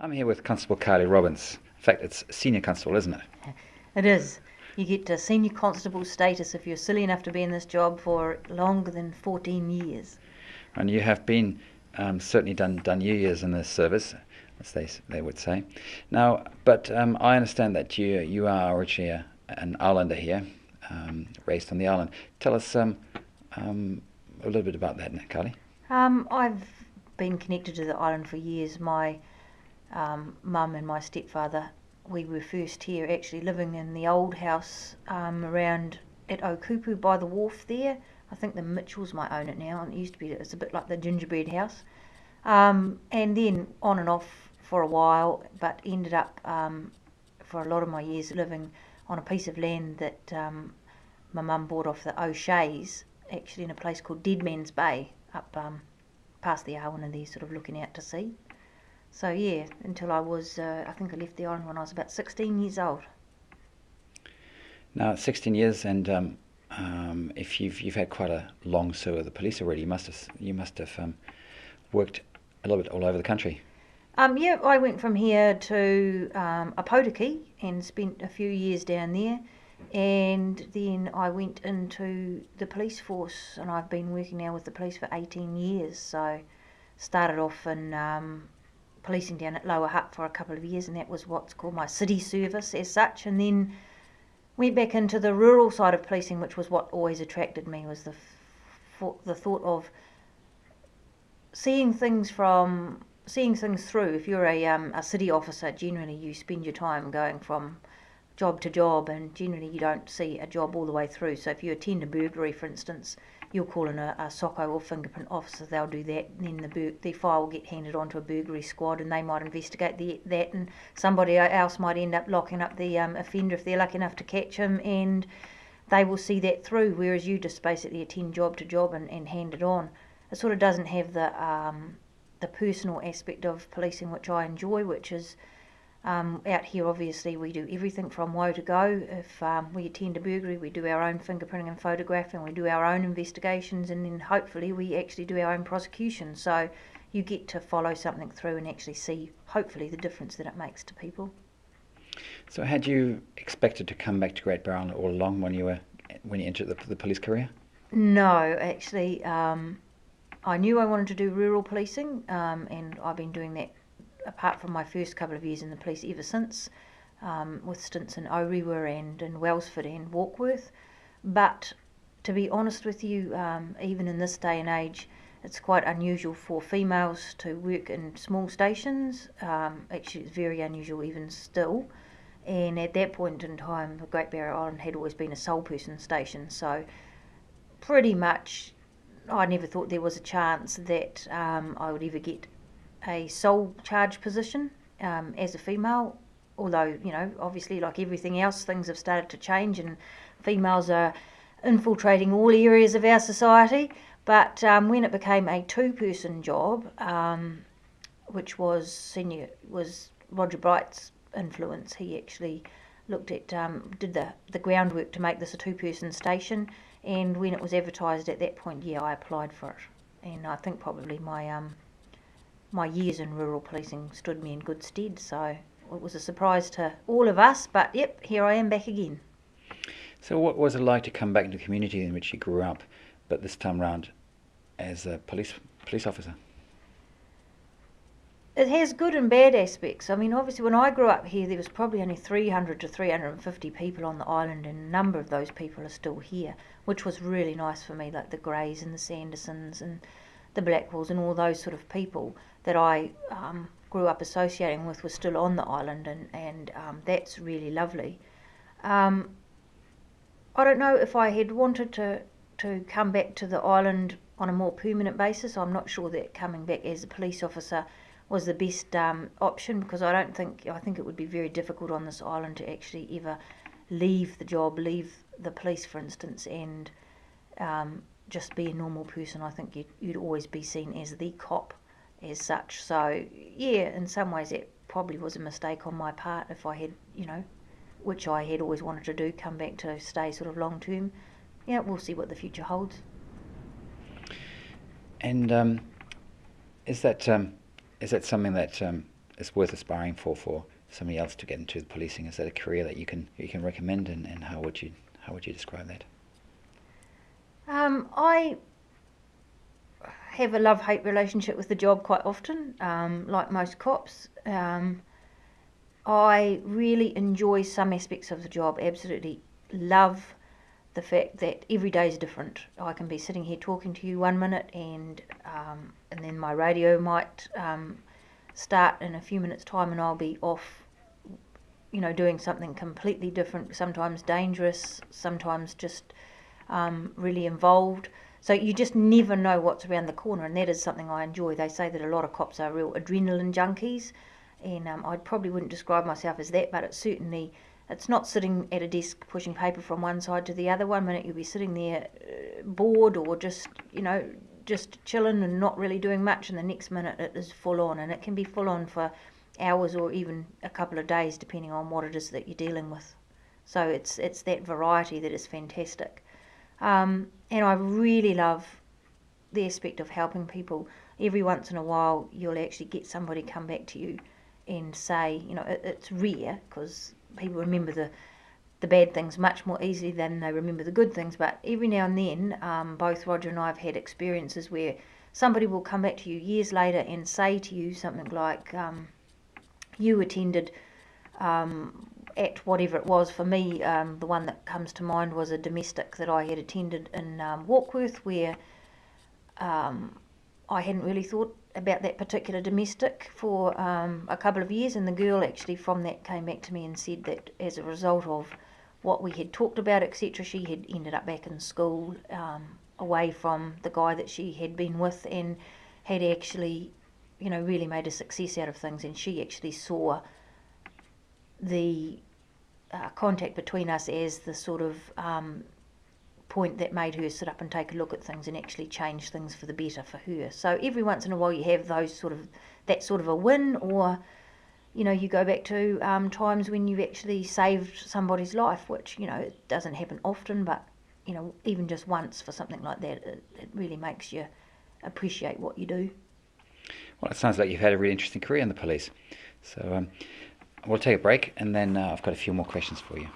I'm here with Constable Kylie Robbins. In fact, it's senior constable, isn't it? It is. You get senior constable status if you're silly enough to be in this job for longer than 14 years. And you have been certainly done your years in this service, as they would say. Now, but I understand that you are originally an islander here, raised on the island. Tell us a little bit about that, Kylie. I've been connected to the island for years. My mum and my stepfather, we were first here actually living in the old house around at Okupu by the wharf there. I think the Mitchells might own it now. It used to be, it's a bit like the gingerbread house. And then on and off for a while, but ended up for a lot of my years living on a piece of land that my mum bought off the O'Sheas, actually in a place called Deadman's Bay, up past the Awana there, sort of looking out to sea. So yeah, until I was, I think I left the island when I was about 16 years old. Now, 16 years, and if you've had quite a long tour of the police already, you must have worked a little bit all over the country. Yeah, I went from here to Apotiki and spent a few years down there, and then I went into the police force, and I've been working now with the police for 18 years. So started off in policing down at Lower Hutt for a couple of years, and that was what's called my city service as such, and then went back into the rural side of policing, which was what always attracted me, was the thought of seeing things through. If you're a city officer, generally you spend your time going from job to job, and generally you don't see a job all the way through. So if you attend a burglary, for instance, you'll call in a SOCO or fingerprint officer, they'll do that, and then the file will get handed on to a burglary squad, and they might investigate that, and somebody else might end up locking up the offender if they're lucky enough to catch him, and they will see that through, whereas you just basically attend job to job and hand it on. It sort of doesn't have the personal aspect of policing, which I enjoy, which is out here obviously we do everything from woe to go. If we attend a burglary, we do our own fingerprinting and photographing, we do our own investigations, and then hopefully we actually do our own prosecution. So you get to follow something through and actually see hopefully the difference that it makes to people. So, had you expected to come back to Great Barrel all along when you entered the police career? No, actually, I knew I wanted to do rural policing, and I've been doing that apart from my first couple of years in the police ever since, with stints in Orewa and in Wellsford and Warkworth. But to be honest with you, even in this day and age, it's quite unusual for females to work in small stations. Actually, it's very unusual even still. And at that point in time, the Great Barrier Island had always been a sole person station. So pretty much I never thought there was a chance that I would ever get a sole charge position as a female, although, you know, obviously like everything else, things have started to change and females are infiltrating all areas of our society. But when it became a two-person job, which was Roger Bright's influence, he actually looked at, did the groundwork to make this a two-person station, and when it was advertised at that point, yeah, I applied for it. And I think probably my years in rural policing stood me in good stead, so it was a surprise to all of us, but yep, here I am back again. So, what was it like to come back into the community in which you grew up, but this time round as a police officer? It has good and bad aspects. I mean, obviously when I grew up here, there was probably only 300 to 350 people on the island, and a number of those people are still here, which was really nice for me, like the Greys and the Sandersons and the Blackwells and all those sort of people that I grew up associating with were still on the island, and that's really lovely. I don't know if I had wanted to come back to the island on a more permanent basis. I'm not sure that coming back as a police officer was the best option, because I think it would be very difficult on this island to actually ever leave the job, leave the police for instance, and just be a normal person. I think you'd always be seen as the cop as such. So yeah, in some ways it probably was a mistake on my part. If I had, you know, which I had always wanted to do, come back to stay sort of long term. Yeah, we'll see what the future holds. And is that something that is worth aspiring for somebody else to get into the policing? Is that a career that you can recommend, and how would you describe that? I have a love-hate relationship with the job quite often, like most cops. I really enjoy some aspects of the job, absolutely love the fact that every day is different. I can be sitting here talking to you 1 minute, and then my radio might start in a few minutes' time, and I'll be off, doing something completely different, sometimes dangerous, sometimes just really involved. So you just never know what's around the corner, and that is something I enjoy. They say that a lot of cops are real adrenaline junkies, and I probably wouldn't describe myself as that, but it's not sitting at a desk pushing paper from one side to the other. 1 minute you'll be sitting there bored, or just chilling and not really doing much, and the next minute it is full on, and it can be full on for hours or even a couple of days depending on what it is that you're dealing with. So it's that variety that is fantastic. And I really love the aspect of helping people. Every once in a while you'll actually get somebody come back to you and say, it's rare because people remember the bad things much more easily than they remember the good things, but every now and then both Roger and I have had experiences where somebody will come back to you years later and say to you something like, you attended at whatever it was. For me, the one that comes to mind was a domestic that I had attended in Warkworth, where I hadn't really thought about that particular domestic for a couple of years, and the girl actually from that came back to me and said that as a result of what we had talked about, etc., she had ended up back in school, away from the guy that she had been with, and had actually, really made a success out of things, and she actually saw the contact between us as the sort of point that made her sit up and take a look at things and actually change things for the better for her. So every once in a while you have that sort of a win, or you go back to times when you've actually saved somebody's life, which it doesn't happen often, but even just once for something like that, it really makes you appreciate what you do. Well, it sounds like you've had a really interesting career in the police. So we'll take a break, and then I've got a few more questions for you.